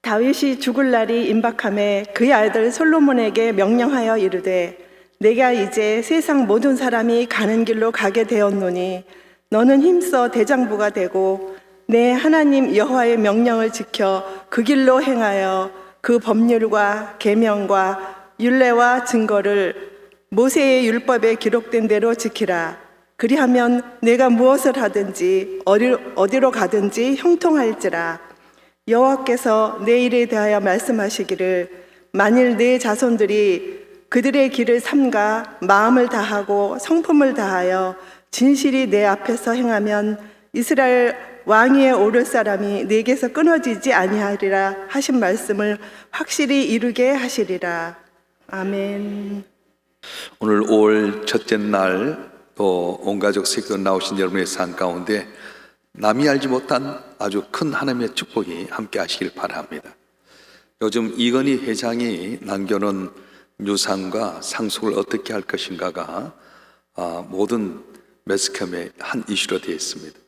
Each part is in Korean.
다윗이 죽을 날이 임박함에 그의 아들 솔로몬에게 명령하여 이르되 내가 이제 세상 모든 사람이 가는 길로 가게 되었노니 너는 힘써 대장부가 되고 내 하나님 여호와의 명령을 지켜 그 길로 행하여 그 법률과 계명과 율례와 증거를 모세의 율법에 기록된 대로 지키라. 그리하면 내가 무엇을 하든지 어디로 가든지 형통할지라. 여호와께서 내 일에 대하여 말씀하시기를 만일 내 자손들이 그들의 길을 삼가 마음을 다하고 성품을 다하여 진실이 내 앞에서 행하면 이스라엘 왕위에 오를 사람이 내게서 끊어지지 아니하리라 하신 말씀을 확실히 이루게 하시리라. 아멘. 오늘 5월 첫째 날 또 온가족 새끼 나오신 여러분의 삶 가운데 남이 알지 못한 아주 큰 하나님의 축복이 함께 하시길 바랍니다. 요즘 이건희 회장이 남겨놓은 유산과 상속을 어떻게 할 것인가가 모든 매스컴의 한 이슈로 되어 있습니다.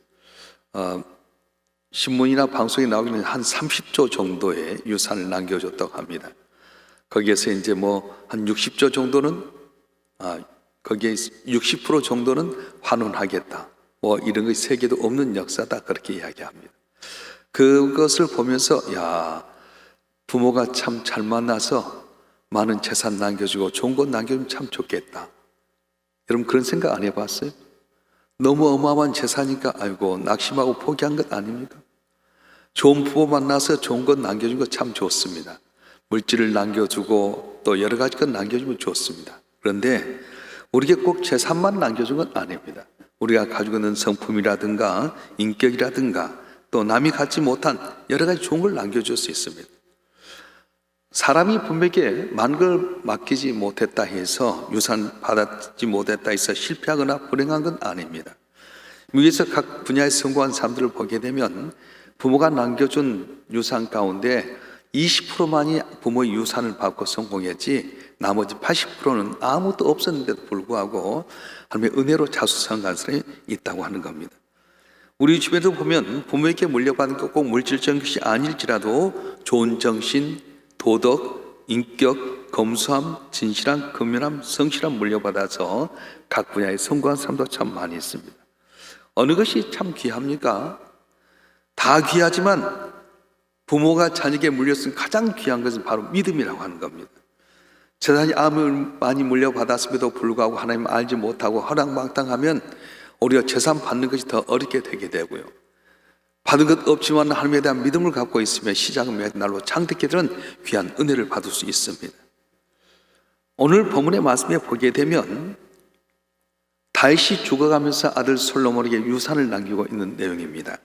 신문이나 방송에 나오기는 한 30조 정도의 유산을 남겨줬다고 합니다. 거기에서 이제 한 60조 정도는 거기에 60% 정도는 환원하겠다. 이런 것이 세계도 없는 역사다. 그렇게 이야기합니다. 그것을 보면서 부모가 참 잘 만나서 많은 재산 남겨주고 좋은 것 남겨주면 참 좋겠다. 여러분 그런 생각 안 해봤어요? 너무 어마어마한 재산이니까 낙심하고 포기한 것 아닙니까? 좋은 부모 만나서 좋은 것 남겨준 거 참 좋습니다. 물질을 남겨주고 또 여러 가지 것 남겨주면 좋습니다. 그런데 우리에게 꼭 재산만 남겨준 건 아닙니다. 우리가 가지고 있는 성품이라든가 인격이라든가 또 남이 갖지 못한 여러 가지 좋은 걸 남겨줄 수 있습니다. 사람이 분명히 많은 걸 맡기지 못했다 해서 유산 받지 못했다 해서 실패하거나 불행한 건 아닙니다. 미국에서 각 분야에 성공한 사람들을 보게 되면 부모가 남겨준 유산 가운데 20%만이 부모의 유산을 받고 성공했지 나머지 80%는 아무것도 없었는데도 불구하고 하나님의 은혜로 자수성가한 사람이 있다고 하는 겁니다. 우리 주변에도 보면 부모에게 물려받은 것 꼭 물질적인 것이 아닐지라도 좋은 정신, 도덕, 인격, 검소함, 진실함, 근면함, 성실함 물려받아서 각 분야에 성공한 사람도 참 많이 있습니다. 어느 것이 참 귀합니까? 다 귀하지만 부모가 자녀에게 물렸은 가장 귀한 것은 바로 믿음이라고 하는 겁니다. 재산이 아무리 많이 물려받았음에도 불구하고 하나님 알지 못하고 허랑방탕하면 오히려 재산 받는 것이 더 어렵게 되게 되고요. 받은 것 없지만 하나님에 대한 믿음을 갖고 있으면 시작은 맨날로 창대케 되는 귀한 은혜를 받을 수 있습니다. 오늘 본문의 말씀에 보게 되면 다윗이 죽어가면서 아들 솔로몬에게 유산을 남기고 있는 내용입니다.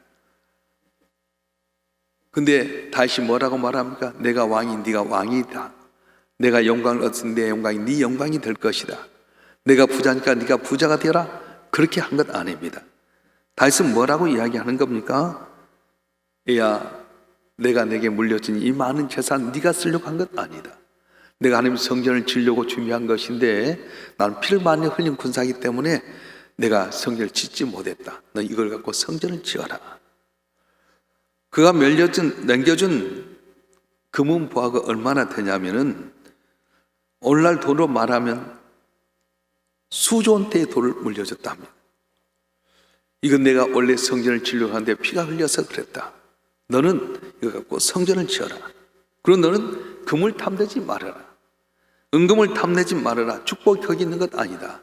근데 다윗이 뭐라고 말합니까? 내가 왕이 네가 왕이다. 내가 영광을 얻은 내 영광이 네 영광이 될 것이다. 내가 부자니까 네가 부자가 되라. 그렇게 한 것 아닙니다. 다윗은 뭐라고 이야기하는 겁니까? 내가 내게 물려준 이 많은 재산 네가 쓰려고 한 것 아니다. 내가 하나님 성전을 지으려고 준비한 것인데 나는 피를 많이 흘린 군사이기 때문에 내가 성전을 짓지 못했다. 너 이걸 갖고 성전을 지어라. 그가 남겨준 금은 보화가 얼마나 되냐면은 오늘날 돈으로 말하면 수조 원대의 돈을 물려줬답니다. 이건 내가 원래 성전을 지으려고 하는데 피가 흘려서 그랬다. 너는 이거 갖고 성전을 지어라. 그리고 너는 금을 탐내지 말아라. 은금을 탐내지 말아라. 축복이 거기 있는 것 아니다.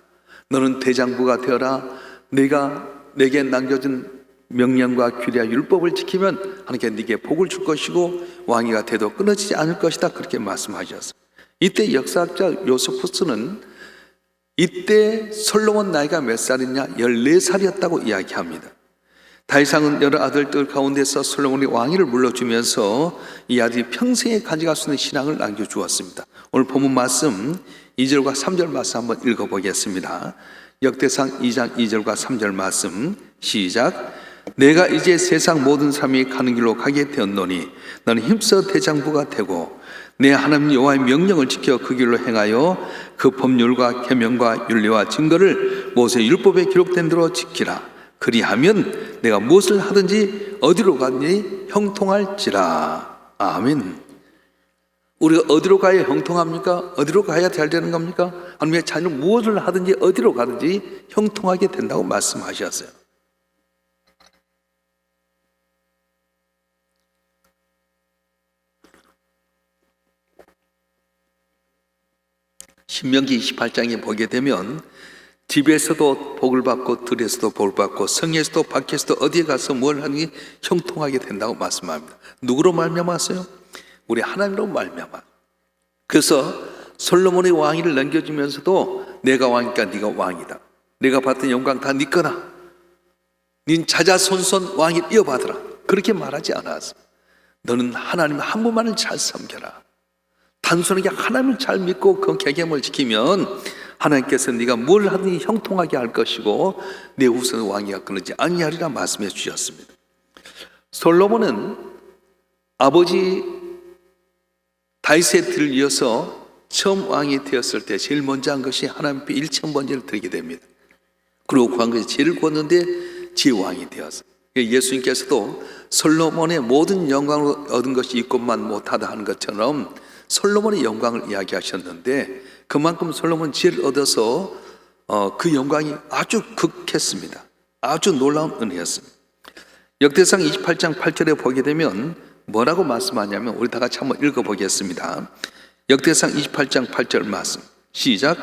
너는 대장부가 되어라. 내가 내게 남겨준 명령과 규례와 율법을 지키면 하나님께 네게 복을 줄 것이고 왕위가 돼도 끊어지지 않을 것이다. 그렇게 말씀하셨어요. 이때 역사학자 요세푸스는 이때 솔로몬 나이가 몇 살이냐? 14살이었다고 이야기합니다. 다윗왕은 여러 아들들 가운데서 솔로몬이 왕위를 물려주면서 이 아들이 평생에 가져갈 수 있는 신앙을 남겨주었습니다. 오늘 본문 말씀 2절과 3절 말씀 한번 읽어보겠습니다. 역대상 2장 2절과 3절 말씀 시작. 내가 이제 세상 모든 사람이 가는 길로 가게 되었노니 너는 힘써 대장부가 되고 내 하나님 여호와의 명령을 지켜 그 길로 행하여 그 법률과 계명과 율례와 증거를 모세 율법에 기록된 대로 지키라. 그리하면 내가 무엇을 하든지 어디로 가든지 형통할지라. 아멘. 우리가 어디로 가야 형통합니까? 어디로 가야 잘 되는 겁니까? 하나님의 자녀는 무엇을 하든지 어디로 가든지 형통하게 된다고 말씀하셨어요. 신명기 28장에 보게 되면 집에서도 복을 받고 들에서도 복을 받고 성에서도 밖에서도 어디에 가서 뭘 하니 형통하게 된다고 말씀합니다. 누구로 말미암았어요? 우리 하나님으로 말미암아. 그래서 솔로몬의 왕위를 넘겨주면서도 내가 왕이니까 네가 왕이다. 내가 받던 영광 다 네 거다. 네 자자손손 왕위를 이어받으라. 그렇게 말하지 않았어. 너는 하나님 한 분만을 잘 섬겨라. 단순하게 하나님을 잘 믿고 그 계명을 지키면 하나님께서 네가 뭘 하든지 형통하게 할 것이고 내 후손 왕위가 끊어지지 아니하리라 말씀해 주셨습니다. 솔로몬은 아버지 다윗의 뒤를 이어서 처음 왕이 되었을 때 제일 먼저 한 것이 하나님 앞에 일천번제를 드리게 됩니다. 그리고 그 한 것이 죄를 구웠는데 제왕이 되었어요. 예수님께서도 솔로몬의 모든 영광을 얻은 것이 이것만 못하다 하는 것처럼 솔로몬의 영광을 이야기하셨는데 그만큼 솔로몬은 지혜를 얻어서 그 영광이 아주 극했습니다. 아주 놀라운 은혜였습니다. 역대상 28장 8절에 보게 되면 뭐라고 말씀하냐면 우리 다 같이 한번 읽어보겠습니다. 역대상 28장 8절 말씀 시작.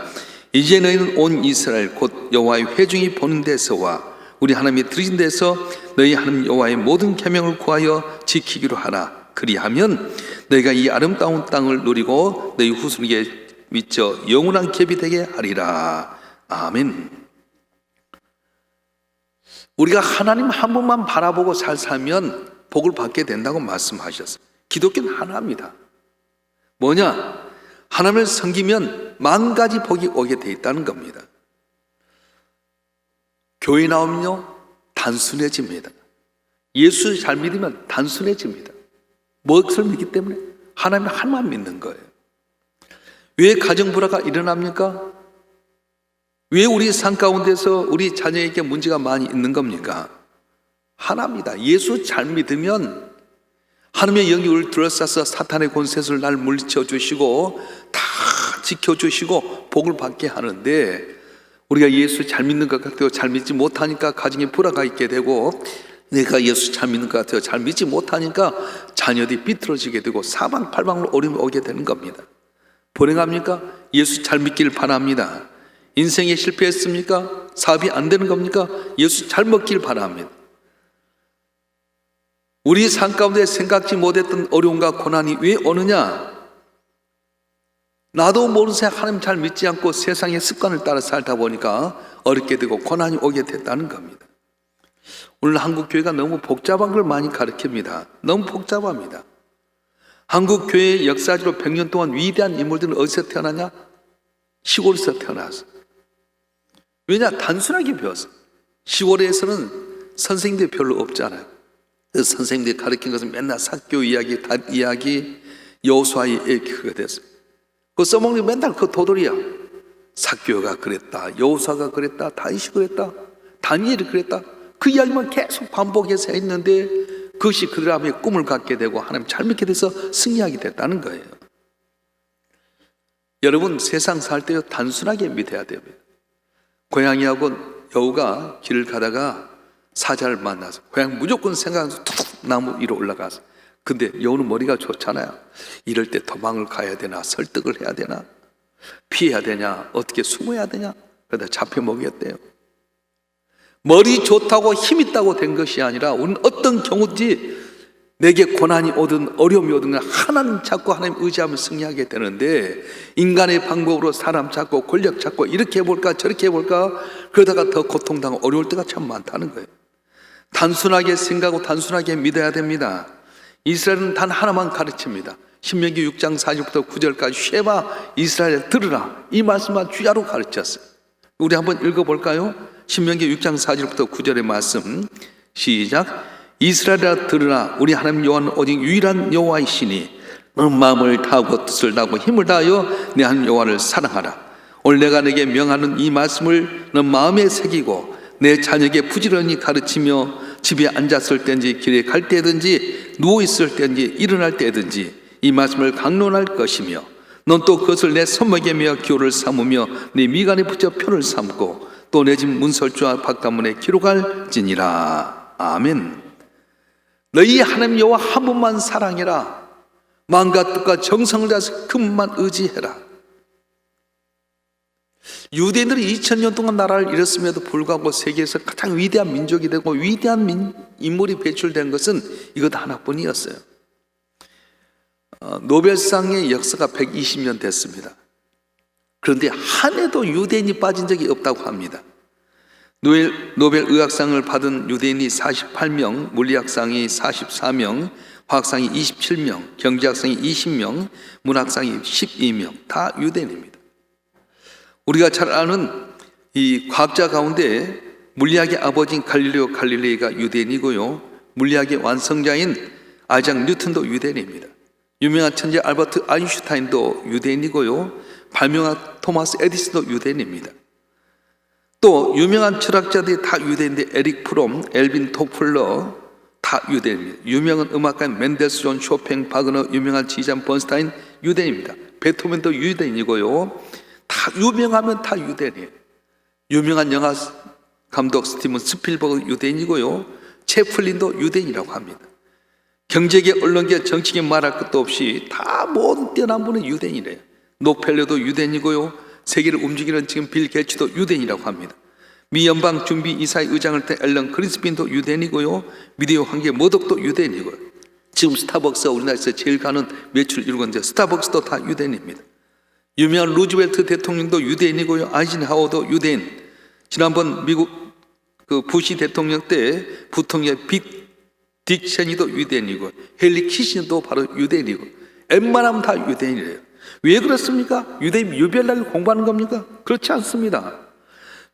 이제 너희는 온 이스라엘 곧 여호와의 회중이 보는 데서와 우리 하나님이 들으신 데서 너희 하나님 여호와의 모든 계명을 구하여 지키기로 하라. 그리하면 너희가 이 아름다운 땅을 누리고 너희 후손에게 미쳐 영원한 갭이 되게 하리라. 아멘. 우리가 하나님 한 분만 바라보고 살면 복을 받게 된다고 말씀하셨어요. 기독교는 하나입니다. 뭐냐? 하나님을 섬기면 만 가지 복이 오게 돼 있다는 겁니다. 교회 나오면요 단순해집니다. 예수 잘 믿으면 단순해집니다. 무엇을 믿기 때문에? 하나님 하나만 믿는 거예요. 왜 가정 불화가 일어납니까? 왜 우리 삶 가운데서 우리 자녀에게 문제가 많이 있는 겁니까? 하나입니다. 예수 잘 믿으면 하나님의 영역을 둘러싸서 사탄의 권세를 날 물리쳐 주시고 다 지켜주시고 복을 받게 하는데 우리가 예수 잘 믿는 것 같아요. 잘 믿지 못하니까 가정에 불화가 있게 되고 내가 예수 잘 믿는 것 같아요. 잘 믿지 못하니까 자녀들이 삐뚤어지게 되고 사방팔방으로 어려움이 오게 되는 겁니다. 불행합니까? 예수 잘 믿기를 바랍니다. 인생에 실패했습니까? 사업이 안 되는 겁니까? 예수 잘 먹기를 바랍니다. 우리 삶 가운데 생각지 못했던 어려움과 고난이 왜 오느냐? 나도 모르는 사이 하나님 잘 믿지 않고 세상의 습관을 따라 살다 보니까 어렵게 되고 고난이 오게 됐다는 겁니다. 오늘 한국 교회가 너무 복잡한 걸 많이 가르칩니다. 너무 복잡합니다. 한국 교회의 역사적으로 100년 동안 위대한 인물들은 어디서 태어나냐? 시골에서 태어났어. 왜냐? 단순하게 배웠어. 시골에서는 선생님들이 별로 없잖아요. 그래서 선생님들이 가르친 것은 맨날 사교 이야기, 닷 이야기, 여호수아의 얘기가 됐어요. 그 써먹는 게 맨날 그 도돌이야. 사교가 그랬다, 여호수아가 그랬다, 다윗이 그랬다, 다니엘이 그랬다. 그 이야기만 계속 반복해서 했는데 그것이 그들 앞에 꿈을 갖게 되고 하나님 잘 믿게 돼서 승리하게 됐다는 거예요. 여러분 세상 살 때 단순하게 믿어야 됩니다. 고양이하고 여우가 길을 가다가 사자를 만나서 고양이 무조건 생각하면서 툭 나무 위로 올라가서 근데 여우는 머리가 좋잖아요. 이럴 때 도망을 가야 되나 설득을 해야 되나 피해야 되냐 어떻게 숨어야 되냐 그러다 잡혀 먹였대요. 머리 좋다고 힘 있다고 된 것이 아니라 우리는 어떤 경우든지 내게 고난이 오든 어려움이 오든 하나님 찾고 하나님 의지하면 승리하게 되는데 인간의 방법으로 사람 찾고 권력 찾고 이렇게 해볼까 저렇게 해볼까 그러다가 더 고통당하고 어려울 때가 참 많다는 거예요. 단순하게 생각하고 단순하게 믿어야 됩니다. 이스라엘은 단 하나만 가르칩니다. 신명기 6장 4절부터 9절까지 쉐바 이스라엘 들으라 이 말씀만 주야로 가르쳤어요. 우리 한번 읽어볼까요? 신명기 6장 4절부터 9절의 말씀 시작. 이스라엘아 들으라 우리 하나님 여호와는 오직 유일한 여호와이시니 너는 마음을 다하고 뜻을 다하고 힘을 다하여 내 하나님 여호와를 사랑하라. 오늘 내가 내게 명하는 이 말씀을 너 마음에 새기고 내 자녀에게 부지런히 가르치며 집에 앉았을 때든지 길에 갈 때든지 누워 있을 때든지 일어날 때든지 이 말씀을 강론할 것이며 넌 또 그것을 내 손목에며 기호를 삼으며 네 미간에 붙여 표를 삼고 또 내 집 문설주와 바깥문에 기록할지니라. 아멘. 너희 하나님 여호와 한 분만 사랑해라. 마음과 뜻과 정성을 다해서 그분만 의지해라. 유대인들이 2000년 동안 나라를 잃었음에도 불구하고 세계에서 가장 위대한 민족이 되고 위대한 인물이 배출된 것은 이것 하나뿐이었어요. 노벨상의 역사가 120년 됐습니다. 그런데 한 해도 유대인이 빠진 적이 없다고 합니다. 노벨 의학상을 받은 유대인이 48명, 물리학상이 44명, 화학상이 27명, 경제학상이 20명, 문학상이 12명, 다 유대인입니다. 우리가 잘 아는 이 과학자 가운데 물리학의 아버지인 갈릴레오 갈릴레이가 유대인이고요, 물리학의 완성자인 아이작 뉴턴도 유대인입니다. 유명한 천재 알버트 아인슈타인도 유대인이고요, 발명학 토마스 에디슨도 유대인입니다. 또 유명한 철학자들이 다 유대인인데 에릭 프롬, 엘빈 토플러 다 유대인입니다. 유명한 음악가인 멘델스존, 쇼팽, 바그너, 유명한 지휘자 번스타인 유대인입니다. 베토벤도 유대인이고요, 다 유명하면 다 유대인이에요. 유명한 영화 감독 스티븐 스필버그 유대인이고요, 채플린도 유대인이라고 합니다. 경제계, 언론계, 정치계 말할 것도 없이 다 모든 뛰어난 분은 유대인이래요. 록펠러도 유대인이고요, 세계를 움직이는 지금 빌 게이츠도 유대인이라고 합니다. 미 연방 준비 이사회 의장을 때 앨런 그린스핀도 유대인이고요, 미디어 관계 모독도 유대인이고요, 지금 스타벅스가 우리나라에서 제일 가는 매출 이루고 있는데 스타벅스도 다 유대인입니다. 유명한 루즈벨트 대통령도 유대인이고요, 아이젠하워도 유대인, 지난번 미국 부시 대통령 때 부통령 딕 체니도 유대인이고 헨리 키신저도 바로 유대인이고 웬만하면 다 유대인이래요. 왜 그렇습니까? 유대인 유별나게 공부하는 겁니까? 그렇지 않습니다.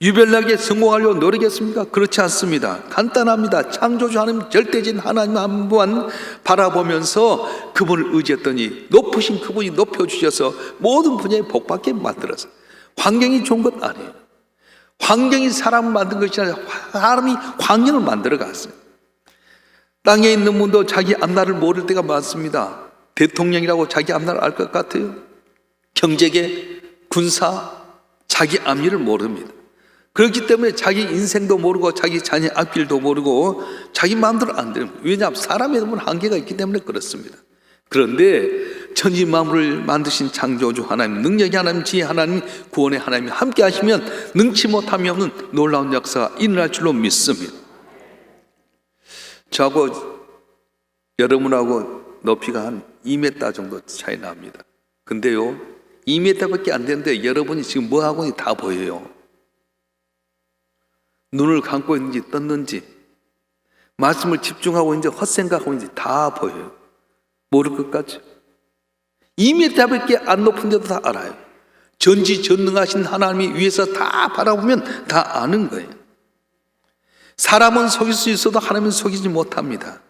유별나게 성공하려고 노력했습니까? 그렇지 않습니다. 간단합니다. 창조주 하나님, 절대진 하나님 한 분 바라보면서 그분을 의지했더니 높으신 그분이 높여주셔서 모든 분야에 복받게 만들어서, 환경이 좋은 것 아니에요. 환경이 사람을 만든 것이 아니라 사람이 환경을 만들어 갔어요. 땅에 있는 분도 자기 앞날을 모를 때가 많습니다. 대통령이라고 자기 앞날을 알 것 같아요? 경제계, 군사, 자기 앞일을 모릅니다. 그렇기 때문에 자기 인생도 모르고 자기 자녀 앞길도 모르고 자기 마음대로 안 됩니다. 왜냐하면 사람의 한계가 있기 때문에 그렇습니다. 그런데 천지 만물을 만드신 창조주 하나님, 능력의 하나님, 지혜 하나님, 구원의 하나님이 함께 하시면 능치 못함이 없는 놀라운 역사가 일어날 줄로 믿습니다. 저하고 여러분하고 높이가 한 2m 정도 차이 납니다. 근데요, 2m밖에 안 되는데 여러분이 지금 뭐 하고 있는지 다 보여요. 눈을 감고 있는지 떴는지, 말씀을 집중하고 있는지 헛생각하고 있는지 다 보여요. 모를 것 같죠? 2m밖에 안 높은데도 다 알아요. 전지전능하신 하나님이 위에서 다 바라보면 다 아는 거예요. 사람은 속일 수 있어도 하나님은 속이지 못합니다.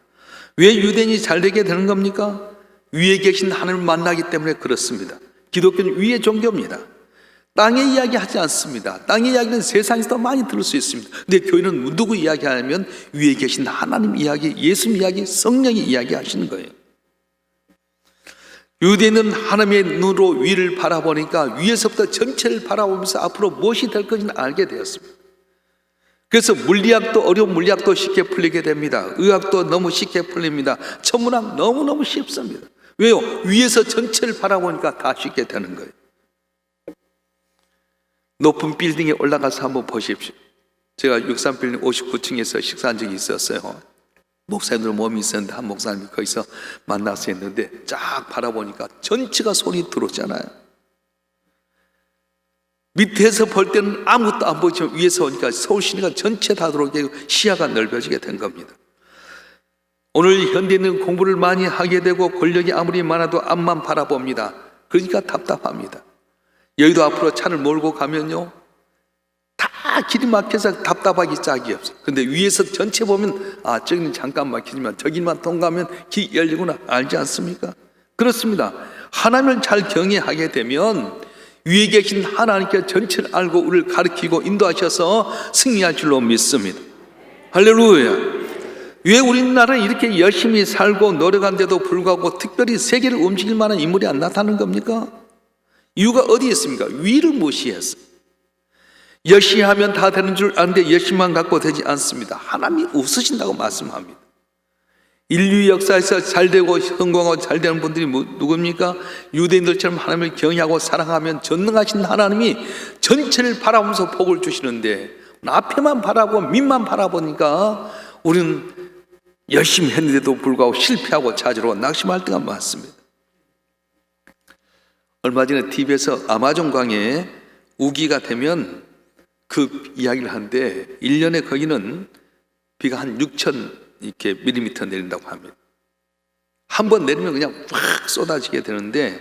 왜 유대인이 잘 되게 되는 겁니까? 위에 계신 하나님을 만나기 때문에 그렇습니다. 기독교는 위의 종교입니다. 땅의 이야기 하지 않습니다. 땅의 이야기는 세상에서 많이 들을 수 있습니다. 근데 교회는 누구 이야기 하냐면 위에 계신 하나님 이야기, 예수님 이야기, 성령의 이야기 하시는 거예요. 유대인은 하나님의 눈으로 위를 바라보니까 위에서부터 전체를 바라보면서 앞으로 무엇이 될 것인지 알게 되었습니다. 그래서 물리학도, 어려운 물리학도 쉽게 풀리게 됩니다. 의학도 너무 쉽게 풀립니다. 천문학 너무너무 쉽습니다. 왜요? 위에서 전체를 바라보니까 다 쉽게 되는 거예요. 높은 빌딩에 올라가서 한번 보십시오. 제가 63빌딩 59층에서 식사한 적이 있었어요. 목사님들 몸이 있었는데 한 목사님이 거기서 만나서 했는데 쫙 바라보니까 전체가 손이 들어오잖아요. 밑에서 볼 때는 아무것도 안 보이지만 위에서 오니까 서울 시내가 전체 다 들어오게 시야가 넓어지게 된 겁니다. 오늘 현대인은 공부를 많이 하게 되고 권력이 아무리 많아도 앞만 바라봅니다. 그러니까 답답합니다. 여의도 앞으로 차를 몰고 가면요, 다 길이 막혀서 답답하기 짝이 없어요. 근데 위에서 전체 보면 아, 저기는 잠깐 막히지만 저기만 통과하면 길 열리구나, 알지 않습니까? 그렇습니다. 하나님을 잘 경외하게 되면 위에 계신 하나님께 전체를 알고 우리를 가르치고 인도하셔서 승리할 줄로 믿습니다. 할렐루야. 왜 우리나라는 이렇게 열심히 살고 노력한데도 불구하고 특별히 세계를 움직일 만한 인물이 안 나타나는 겁니까? 이유가 어디에 있습니까? 위를 무시해서. 열심히 하면 다 되는 줄 아는데 열심만 갖고 되지 않습니다. 하나님이 웃으신다고 말씀합니다. 인류 역사에서 잘되고 성공하고 잘되는 분들이 누굽니까? 유대인들처럼 하나님을 경외하고 사랑하면 전능하신 하나님이 전체를 바라보면서 복을 주시는데 앞에만 바라보고 밑만 바라보니까 우리는 열심히 했는데도 불구하고 실패하고 좌절하고 낙심할 때가 많습니다. 얼마 전에 TV에서 아마존 강에 우기가 되면 그 이야기를 하는데 1년에 거기는 비가 한 6천 이렇게 밀리미터 내린다고 합니다. 한 번 내리면 그냥 확 쏟아지게 되는데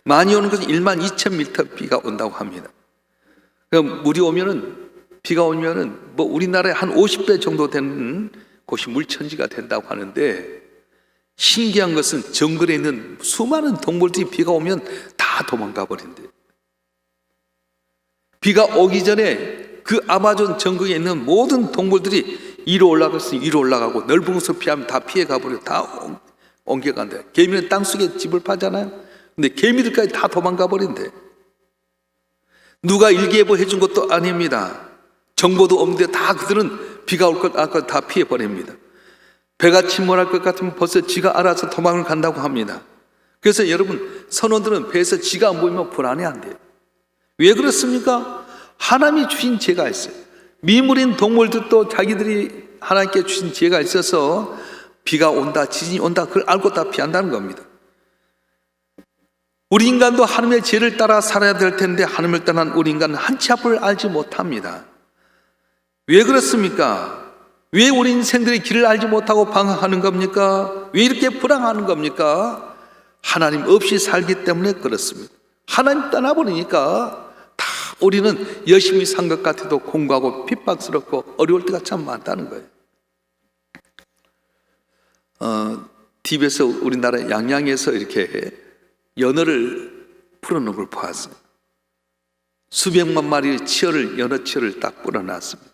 많이 오는 것은 1만 2천 미터 비가 온다고 합니다. 그럼 물이 오면은 비가 오면은 뭐 우리나라의 한 50배 정도 되는 곳이 물천지가 된다고 하는데 신기한 것은 정글에 있는 수많은 동물들이 비가 오면 다 도망가 버린대요. 비가 오기 전에 그 아마존 정글에 있는 모든 동물들이 위로 올라갔으니 위로 올라가고 넓은 곳을 피하면 다 피해 가버려. 다 옮겨간대. 개미는 땅속에 집을 파잖아요. 근데 개미들까지 다 도망가 버린대. 누가 일기예보 해준 것도 아닙니다. 정보도 없는데 다 그들은 비가 올 것 알고 다 피해 버립니다. 배가 침몰할 것 같으면 벌써 지가 알아서 도망을 간다고 합니다. 그래서 여러분 선원들은 배에서 지가 안 보이면 불안해한대요. 왜 그렇습니까? 하나님이 주신 지혜가 있어요. 미물인 동물들도 자기들이 하나님께 주신 지혜가 있어서 비가 온다, 지진이 온다, 그걸 알고 다 피한다는 겁니다. 우리 인간도 하나님의 지혜를 따라 살아야 될 텐데 하나님을 떠난 우리 인간은 한치 앞을 알지 못합니다. 왜 그렇습니까? 왜 우리 인생들이 길을 알지 못하고 방황하는 겁니까? 왜 이렇게 불안하는 겁니까? 하나님 없이 살기 때문에 그렇습니다. 하나님 떠나버리니까 다 우리는 열심히 산 것 같아도 공고하고 핍박스럽고 어려울 때가 참 많다는 거예요. TV에서 우리나라 양양에서 이렇게 연어를 풀어놓은 걸 보았어요. 수백만 마리의 연어 치어를 딱 뿌려놨습니다.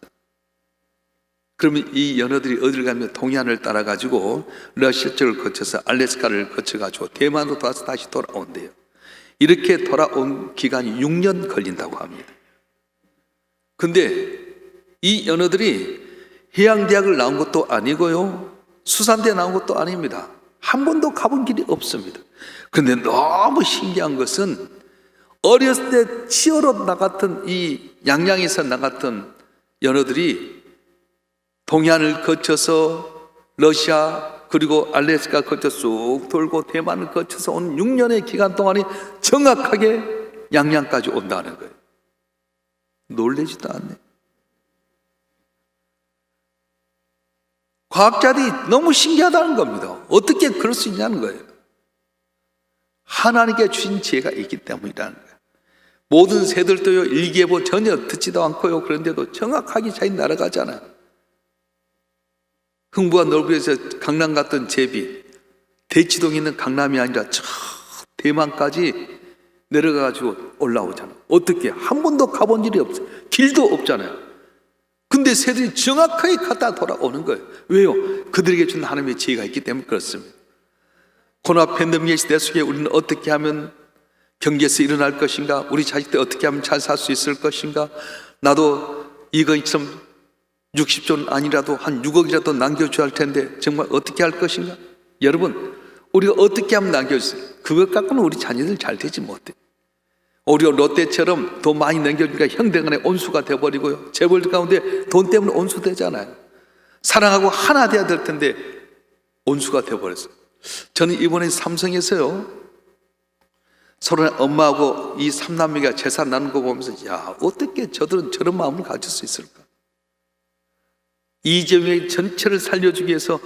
그러면 이 연어들이 어딜 가면 동해안을 따라가지고 러시아 쪽을 거쳐서 알래스카를 거쳐가지고 대만으로 다시 돌아온대요. 이렇게 돌아온 기간이 6년 걸린다고 합니다. 근데 이 연어들이 해양대학을 나온 것도 아니고요, 수산대에 나온 것도 아닙니다. 한 번도 가본 길이 없습니다. 그런데 너무 신기한 것은 어렸을 때 치어로 나갔던 이 양양에서 나갔던 연어들이 동해안을 거쳐서 러시아 그리고 알래스카 거쳐 쑥 돌고 대만을 거쳐서 온 6년의 기간 동안이 정확하게 양양까지 온다는 거예요. 놀라지도 않네. 과학자들이 너무 신기하다는 겁니다. 어떻게 그럴 수 있냐는 거예요. 하나님께 주신 지혜가 있기 때문이라는 거예요. 모든 새들도요, 일기예보 전혀 듣지도 않고요, 그런데도 정확하게 자기 날아가잖아요. 흥부와 놀부에서 강남 갔던 제비, 대치동에 있는 강남이 아니라 저 대만까지 내려가가지고 올라오잖아요. 어떻게? 한 번도 가본 일이 없어요. 길도 없잖아요. 근데 새들이 정확하게 갔다 돌아오는 거예요. 왜요? 그들에게 준 하나님의 지혜가 있기 때문에 그렇습니다. 코로나 팬데믹 시대 속에 우리는 어떻게 하면 경제에서 일어날 것인가? 우리 자식들 어떻게 하면 잘 살 수 있을 것인가? 나도 이것처럼 60조는 아니라도 한 6억이라도 남겨줘야 할 텐데 정말 어떻게 할 것인가? 여러분, 우리가 어떻게 하면 남겨주세요? 그것 갖고는 우리 자녀들 잘 되지 못해. 우리가 롯데처럼 돈 많이 남겨주니까 형제간에 온수가 돼버리고요, 재벌들 가운데 돈 때문에 온수되잖아요. 사랑하고 하나 돼야 될 텐데 온수가 돼버렸어요. 저는 이번에 삼성에서요, 서로 엄마하고 이 삼남매가 재산 나눈 거 보면서 야, 어떻게 저들은 저런 마음을 가질 수 있을까? 이재명의 전체를 살려주기 위해서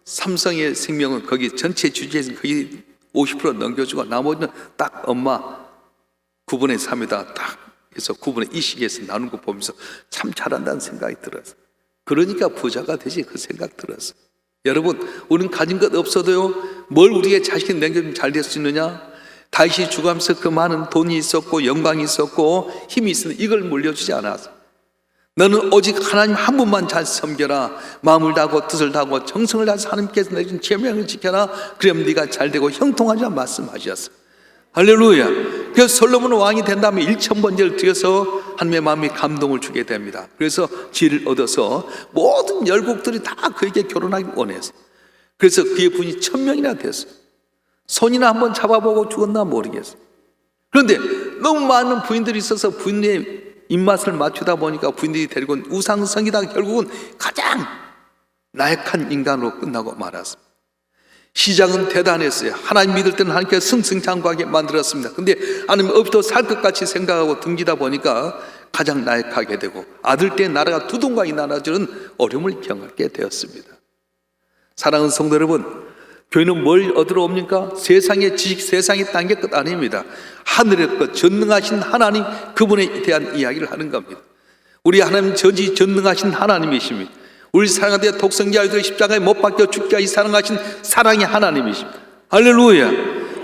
삼성의 생명은 거기 전체 주주에서 거의 50% 넘겨주고 나머지는 딱 엄마 9분의 3에다 딱 해서 9분의 2씩해서 나눈 거 보면서 참 잘한다는 생각이 들었어요. 그러니까 부자가 되지, 그 생각 들었어요. 여러분, 우리는 가진 것 없어도요, 뭘 우리의 자식이 남겨주면 잘 될 수 있느냐? 다윗이 죽으면서 그 많은 돈이 있었고 영광이 있었고 힘이 있었는데 이걸 물려주지 않았어. 너는 오직 하나님 한 분만 잘 섬겨라. 마음을 다하고 뜻을 다하고 정성을 다해서 하나님께서 내준 계명을 지켜라. 그럼 네가 잘되고 형통하리라 말씀하셨어요. 할렐루야. 그래서 솔로몬 왕이 된 다음에 1000번제를 드려서 하나님의 마음이 감동을 주게 됩니다. 그래서 지혜를 얻어서 모든 열국들이 다 그에게 결혼하기 원했어요. 그래서 그의 분이 1000명이나 됐어요. 손이나 한번 잡아보고 죽었나 모르겠어요. 그런데 너무 많은 부인들이 있어서 부인의 입맛을 맞추다 보니까 부인들이 데리고 온 우상성이다 결국은 가장 나약한 인간으로 끝나고 말았습니다. 시작은 대단했어요. 하나님 믿을 때는 하나님께 승승장구하게 만들었습니다. 근데 하나님 없이도 살 것 같이 생각하고 등지다 보니까 가장 나약하게 되고 아들 때 나라가 두동강이 나눠지는 어려움을 경험하게 되었습니다. 사랑하는 성도 여러분, 교회는 뭘 얻으러 옵니까? 세상의 지식, 세상의 단계 끝 아닙니다. 하늘의 것, 전능하신 하나님, 그분에 대한 이야기를 하는 겁니다. 우리 하나님 전지전능하신 하나님이십니다. 우리 사랑하는 독생자 아들을 십자가에 못 박혀 죽게 하시 사랑하신 사랑의 하나님이십니다. 할렐루야.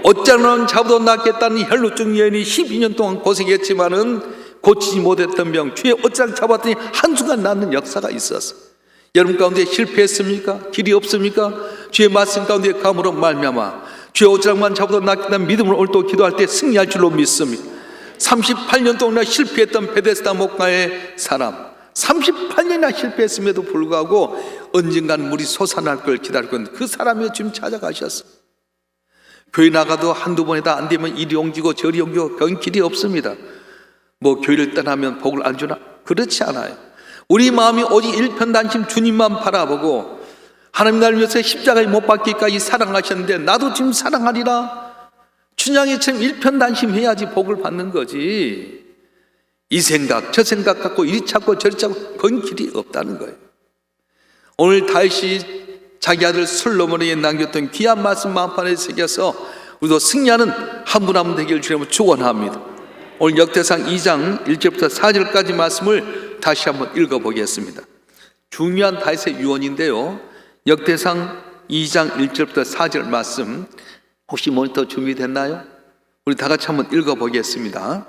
어쩌면 잡아도 낫겠다는 혈루증 여인이 12년 동안 고생했지만은 고치지 못했던 병, 주의 어쩌면 잡았더니 한순간 낫는 역사가 있었어요. 여러분 가운데 실패했습니까? 길이 없습니까? 주의 말씀 가운데 감으로 말미암아 주의 오장만 잡아도 낫겠다는 믿음으로 오늘 또 기도할 때 승리할 줄로 믿습니다. 38년 동안 실패했던 베데스다 목가의 사람, 38년이나 실패했음에도 불구하고 언젠간 물이 솟아날 걸 기다리고 있는 그 사람이 지금 찾아가셨어요. 교회 나가도 한두 번에다 안 되면 이리 옮기고 저리 옮기고 그건 길이 없습니다. 뭐 교회를 떠나면 복을 안 주나? 그렇지 않아요. 우리 마음이 오직 일편단심 주님만 바라보고 하나님 나를 위해서 십자가에 못 박기까지 사랑하셨는데 나도 지금 사랑하리라. 춘향이처럼 일편단심해야지 복을 받는 거지. 이 생각 저 생각 갖고 이리 찾고 저리 찾고 그건 길이 없다는 거예요. 오늘 다윗이 자기 아들 솔로몬에게 남겼던 귀한 말씀 마음판에 새겨서 우리도 승리하는 한 분 한 분 되기를 주님으로 축원합니다. 오늘 역대상 2장 1절부터 4절까지 말씀을 다시 한번 읽어보겠습니다. 중요한 다윗의 유언인데요, 역대상 2장 1절부터 4절 말씀 혹시 모니터 준비됐나요? 우리 다 같이 한번 읽어보겠습니다.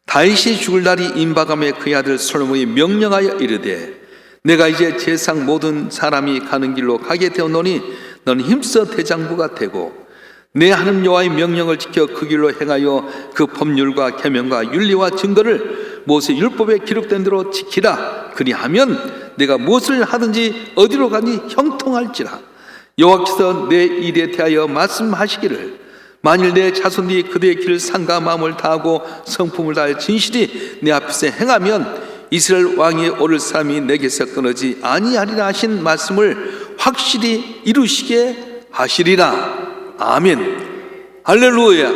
다윗이 죽을 날이 임박함에 그의 아들 솔로몬이 명령하여 이르되 내가 이제 세상 모든 사람이 가는 길로 가게 되었노니 너는 힘써 대장부가 되고 내 하나님 여호와의 명령을 지켜 그 길로 행하여 그 법률과 계명과 윤리와 증거를 모세 율법에 기록된 대로 지키라. 그리하면 내가 무엇을 하든지 어디로 가니 형통할지라. 여호와께서 내 일에 대하여 말씀하시기를 만일 내 자손이 그대의 길을 상가 마음을 다하고 성품을 다해 진실이 내 앞에서 행하면 이스라엘 왕이 오를 사람이 내게서 끊어지 아니하리라 하신 말씀을 확실히 이루시게 하시리라. 아멘. 할렐루야.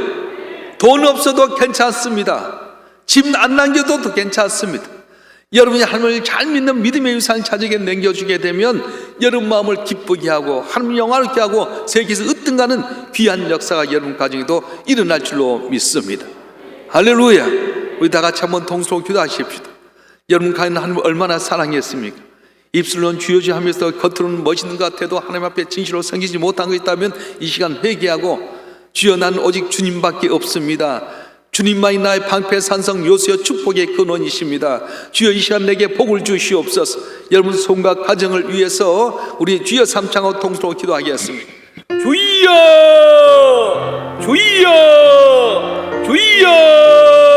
돈 없어도 괜찮습니다. 집 안 남겨도 괜찮습니다. 여러분이 하나님을 잘 믿는 믿음의 유산을 자식에게 남겨주게 되면 여러분 마음을 기쁘게 하고 하나님 영화롭게 하고 세계에서 으뜸가는 귀한 역사가 여러분 가정에도 일어날 줄로 믿습니다. 할렐루야. 우리 다 같이 한번 동서로 기도하십시다. 여러분 가는 하나님을 얼마나 사랑했습니까? 입술로는 주여주 하면서 겉으로는 멋있는 것 같아도 하나님 앞에 진실로 섬기지 못한 것 있다면 이 시간 회개하고 주여 나는 오직 주님밖에 없습니다. 주님만이 나의 방패 산성 요새여 축복의 근원이십니다. 주여 이 시간 내게 복을 주시옵소서. 여러분 손과 가정을 위해서 우리 주여 삼창하고 통수로 기도하겠습니다. 주여 주여 주여